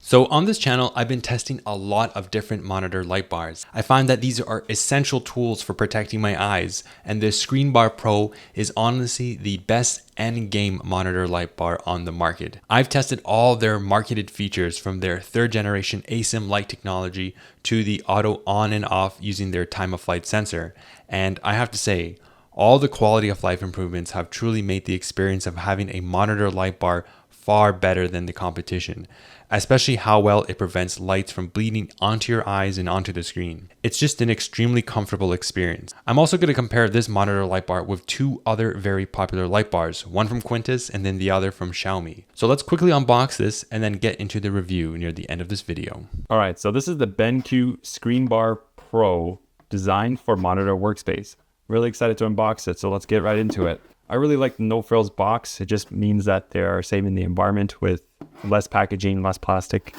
So on this channel, I've been testing a lot of different monitor light bars. I find that these are essential tools for protecting my eyes, and the ScreenBar Pro is honestly the best end-game monitor light bar on the market. I've tested all their marketed features, from their 3rd generation ASIM light technology to the auto on and off using their time of flight sensor, and I have to say, all the quality of life improvements have truly made the experience of having a monitor light bar far better than the competition, especially how well it prevents lights from bleeding onto your eyes and onto the screen. It's just an extremely comfortable experience. I'm also going to compare this monitor light bar with 2 other very popular light bars, one from Quintus and then the other from Xiaomi. So let's quickly unbox this and then get into the review near the end of this video. All right, so this is the BenQ ScreenBar Pro designed for monitor workspace. Really excited to unbox it, so let's get right into it. I really like the no frills box. It just means that they're saving the environment with less packaging, less plastic.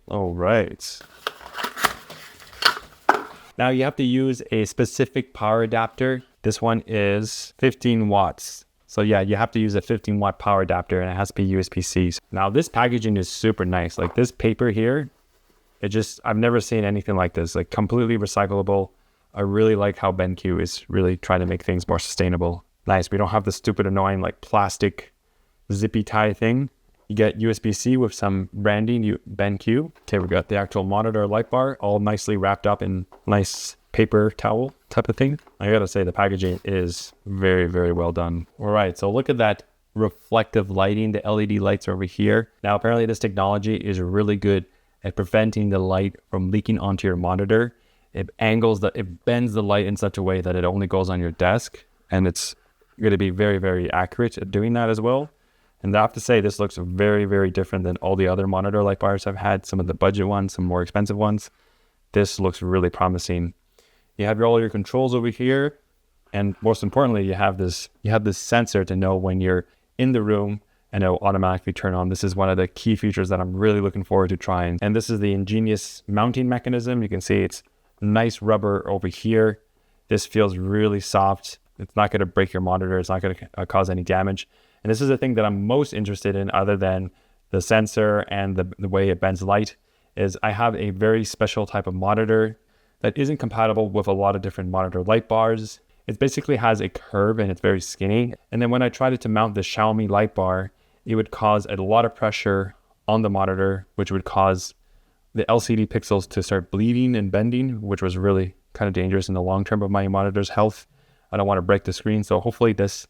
All right. Now you have to use a specific power adapter. This one is 15 watts. So yeah, you have to use a 15 watt power adapter, and it has to be USB-C. Now this packaging is super nice. Like this paper here, I've never seen anything like this, like completely recyclable. I really like how BenQ is really trying to make things more sustainable. Nice. We don't have the stupid annoying like plastic zippy tie thing. You get USB-C with some branding, BenQ. Okay, we got the actual monitor light bar all nicely wrapped up in nice paper towel type of thing. I gotta say the packaging is very, very well done. All right, so look at that reflective lighting. The LED lights are over here. Now apparently this technology is really good at preventing the light from leaking onto your monitor. It bends the light in such a way that it only goes on your desk, and it's going to be very, very accurate at doing that as well. And I have to say, this looks very, very different than all the other monitor light bars I've had, some of the budget ones, some more expensive ones. This looks really promising. You have all your controls over here, and most importantly, you have this sensor to know when you're in the room, and it'll automatically turn on. This is one of the key features that I'm really looking forward to trying. And this is the ingenious mounting mechanism. You can see it's nice rubber over here. This feels really soft. It's not going to break your monitor. It's not going to cause any damage. And this is the thing that I'm most interested in, other than the sensor and the way it bends light, is I have a very special type of monitor that isn't compatible with a lot of different monitor light bars. It basically has a curve and it's very skinny. And then when I tried to mount the Xiaomi light bar, it would cause a lot of pressure on the monitor, which would cause the LCD pixels to start bleeding and bending, which was really kind of dangerous in the long term of my monitor's health. I don't want to break the screen. So hopefully this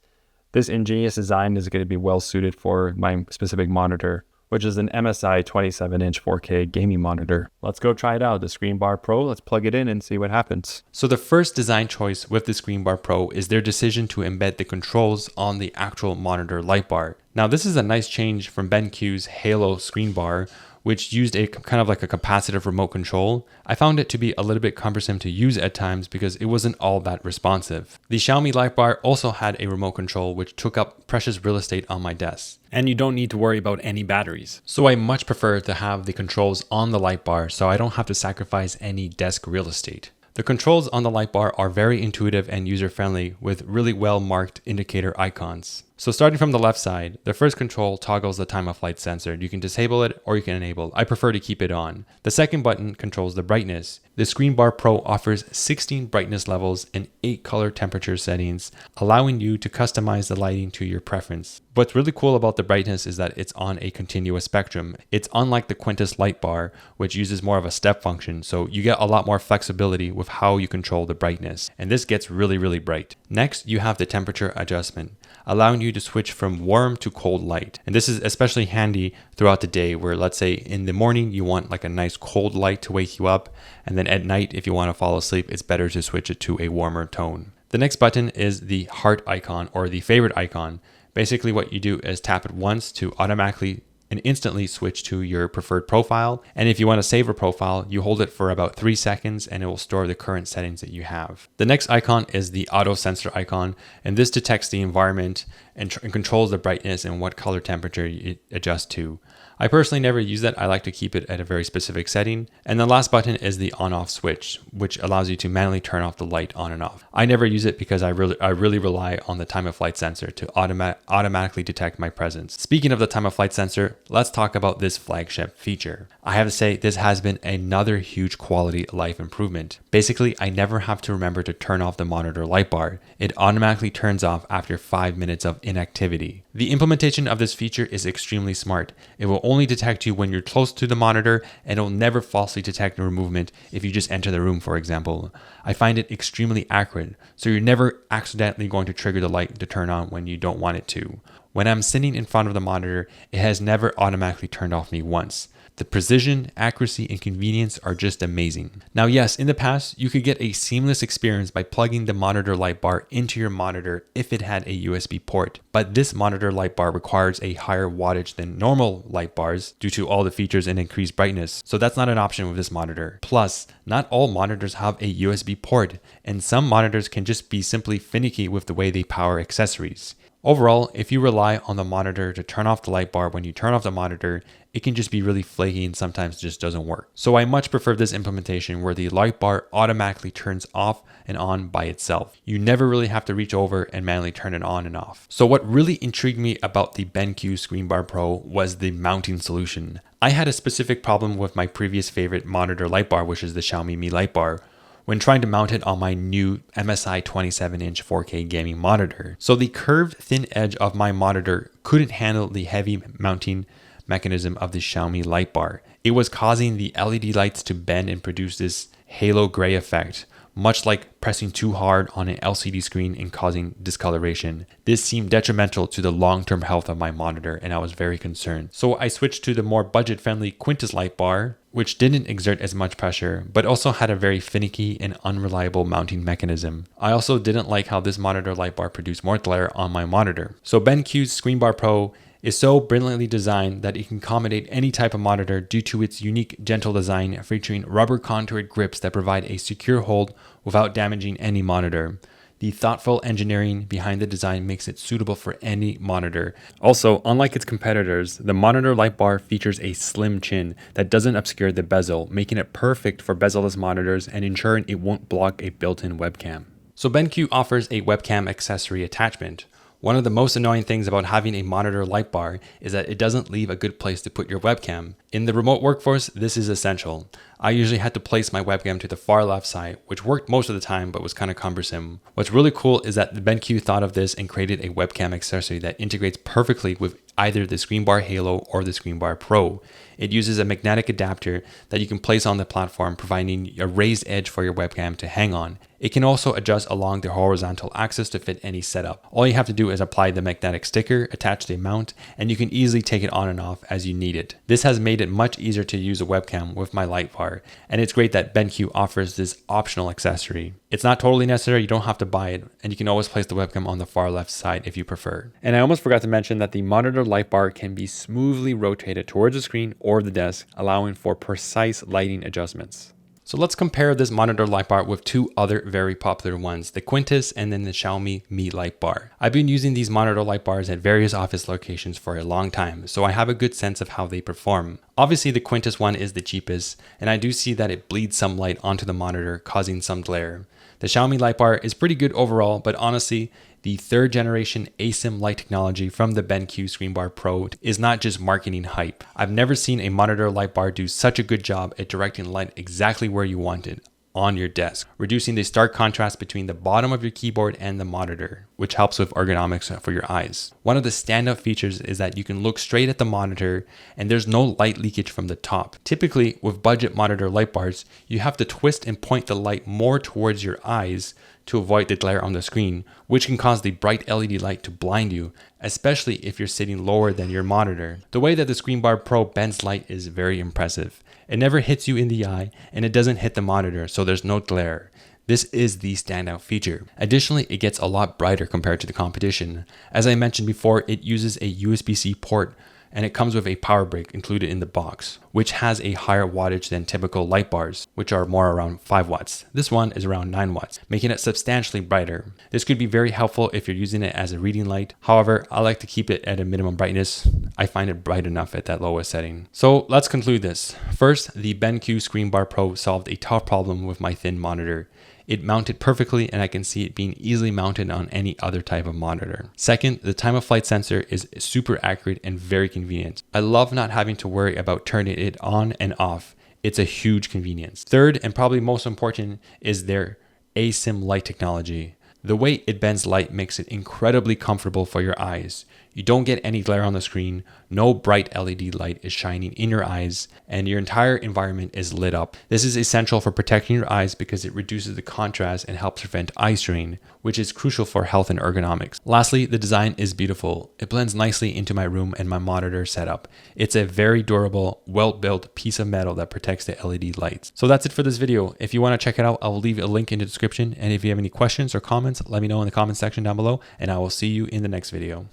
ingenious design is going to be well suited for my specific monitor, which is an MSI 27-inch 4K gaming monitor. Let's go try it out, the ScreenBar Pro. Let's plug it in and see what happens. So the first design choice with the ScreenBar Pro is their decision to embed the controls on the actual monitor light bar. Now this is a nice change from BenQ's Halo ScreenBar, which used a kind of like a capacitive remote control. I found it to be a little bit cumbersome to use at times because it wasn't all that responsive. The Xiaomi light bar also had a remote control, which took up precious real estate on my desk. And you don't need to worry about any batteries. So I much prefer to have the controls on the light bar so I don't have to sacrifice any desk real estate. The controls on the light bar are very intuitive and user-friendly with really well-marked indicator icons. So starting from the left side, the first control toggles the time of flight sensor. You can disable it or you can enable. I prefer to keep it on. The second button controls the brightness. The ScreenBar Pro offers 16 brightness levels and 8 color temperature settings, allowing you to customize the lighting to your preference. What's really cool about the brightness is that it's on a continuous spectrum. It's unlike the Quintus light bar, which uses more of a step function, so you get a lot more flexibility with how you control the brightness, and this gets really, really bright. Next, you have the temperature adjustment, allowing you to switch from warm to cold light. And this is especially handy throughout the day where, let's say in the morning, you want like a nice cold light to wake you up. And then at night, if you want to fall asleep, it's better to switch it to a warmer tone. The next button is the heart icon or the favorite icon. Basically what you do is tap it once to automatically and instantly switch to your preferred profile. And if you want to save a profile, you hold it for about 3 seconds and it will store the current settings that you have. The next icon is the auto sensor icon, and this detects the environment and controls the brightness and what color temperature it adjusts to. I personally never use that. I like to keep it at a very specific setting. And the last button is the on-off switch, which allows you to manually turn off the light on and off. I never use it because I really rely on the time of flight sensor to automatically detect my presence. Speaking of the time of flight sensor, let's talk about this flagship feature. I have to say this has been another huge quality of life improvement. Basically, I never have to remember to turn off the monitor light bar. It automatically turns off after 5 minutes of inactivity. The implementation of this feature is extremely smart. It will only detect you when you're close to the monitor, and it will never falsely detect your movement if you just enter the room, for example. I find it extremely accurate, so you're never accidentally going to trigger the light to turn on when you don't want it to. When I'm sitting in front of the monitor, it has never automatically turned off me once. The precision, accuracy, and convenience are just amazing. Now, yes, in the past, you could get a seamless experience by plugging the monitor light bar into your monitor if it had a USB port. But this monitor light bar requires a higher wattage than normal light bars due to all the features and increased brightness. So that's not an option with this monitor. Plus, not all monitors have a USB port, and some monitors can just be simply finicky with the way they power accessories. Overall, if you rely on the monitor to turn off the light bar when you turn off the monitor, it can just be really flaky and sometimes just doesn't work. So I much prefer this implementation where the light bar automatically turns off and on by itself. You never really have to reach over and manually turn it on and off. So what really intrigued me about the BenQ ScreenBar Pro was the mounting solution. I had a specific problem with my previous favorite monitor light bar, which is the Xiaomi Mi light bar, when trying to mount it on my new MSI 27-inch 4K gaming monitor. So the curved thin edge of my monitor couldn't handle the heavy mounting mechanism of the Xiaomi light bar. It was causing the LED lights to bend and produce this halo gray effect, much like pressing too hard on an LCD screen and causing discoloration. This seemed detrimental to the long-term health of my monitor, and I was very concerned. So I switched to the more budget-friendly Quintus light bar, which didn't exert as much pressure, but also had a very finicky and unreliable mounting mechanism. I also didn't like how this monitor light bar produced more glare on my monitor. So BenQ's ScreenBar Pro is so brilliantly designed that it can accommodate any type of monitor due to its unique gentle design featuring rubber contoured grips that provide a secure hold without damaging any monitor. The thoughtful engineering behind the design makes it suitable for any monitor. Also, unlike its competitors, the monitor light bar features a slim chin that doesn't obscure the bezel, making it perfect for bezel-less monitors and ensuring it won't block a built-in webcam. So BenQ offers a webcam accessory attachment. One of the most annoying things about having a monitor light bar is that it doesn't leave a good place to put your webcam. In the remote workforce, this is essential. I usually had to place my webcam to the far left side, which worked most of the time but was kind of cumbersome. What's really cool is that the BenQ thought of this and created a webcam accessory that integrates perfectly with either the ScreenBar Halo or the ScreenBar Pro. It uses a magnetic adapter that you can place on the platform, providing a raised edge for your webcam to hang on. It can also adjust along the horizontal axis to fit any setup. All you have to do is apply the magnetic sticker, attach the mount, and you can easily take it on and off as you need it. This has made it much easier to use a webcam with my light bar, and it's great that BenQ offers this optional accessory. It's not totally necessary, you don't have to buy it, and you can always place the webcam on the far left side if you prefer. And I almost forgot to mention that the monitor light bar can be smoothly rotated towards the screen or the desk, allowing for precise lighting adjustments. So let's compare this monitor light bar with two other very popular ones, the Quintus and then the Xiaomi Mi light bar. I've been using these monitor light bars at various office locations for a long time, so I have a good sense of how they perform. Obviously the Quintus one is the cheapest, and I do see that it bleeds some light onto the monitor, causing some glare. The Xiaomi light bar is pretty good overall, but honestly, the third generation ASIM light technology from the BenQ ScreenBar Pro is not just marketing hype. I've never seen a monitor light bar do such a good job at directing light exactly where you want it, on your desk, reducing the stark contrast between the bottom of your keyboard and the monitor, which helps with ergonomics for your eyes. One of the standout features is that you can look straight at the monitor and there's no light leakage from the top. Typically, with budget monitor light bars, you have to twist and point the light more towards your eyes to avoid the glare on the screen, which can cause the bright LED light to blind you, especially if you're sitting lower than your monitor. The way that the ScreenBar Pro bends light is very impressive. It never hits you in the eye, and it doesn't hit the monitor, so there's no glare. This is the standout feature. Additionally, it gets a lot brighter compared to the competition. As I mentioned before, it uses a USB-C port and it comes with a power brick included in the box, which has a higher wattage than typical light bars, which are more around 5 watts. This one is around 9 watts, making it substantially brighter. This could be very helpful if you're using it as a reading light. However, I like to keep it at a minimum brightness. I find it bright enough at that lowest setting. So let's conclude this. First, the BenQ ScreenBar Pro solved a tough problem with my thin monitor. It mounted perfectly, and I can see it being easily mounted on any other type of monitor. Second, the time of flight sensor is super accurate and very convenient. I love not having to worry about turning it on and off. It's a huge convenience. Third, and probably most important, is their ASIM light technology. The way it bends light makes it incredibly comfortable for your eyes. You don't get any glare on the screen, no bright LED light is shining in your eyes, and your entire environment is lit up. This is essential for protecting your eyes because it reduces the contrast and helps prevent eye strain, which is crucial for health and ergonomics. Lastly, the design is beautiful. It blends nicely into my room and my monitor setup. It's a very durable, well-built piece of metal that protects the LED lights. So that's it for this video. If you want to check it out, I'll leave a link in the description, and if you have any questions or comments, let me know in the comment section down below, and I will see you in the next video.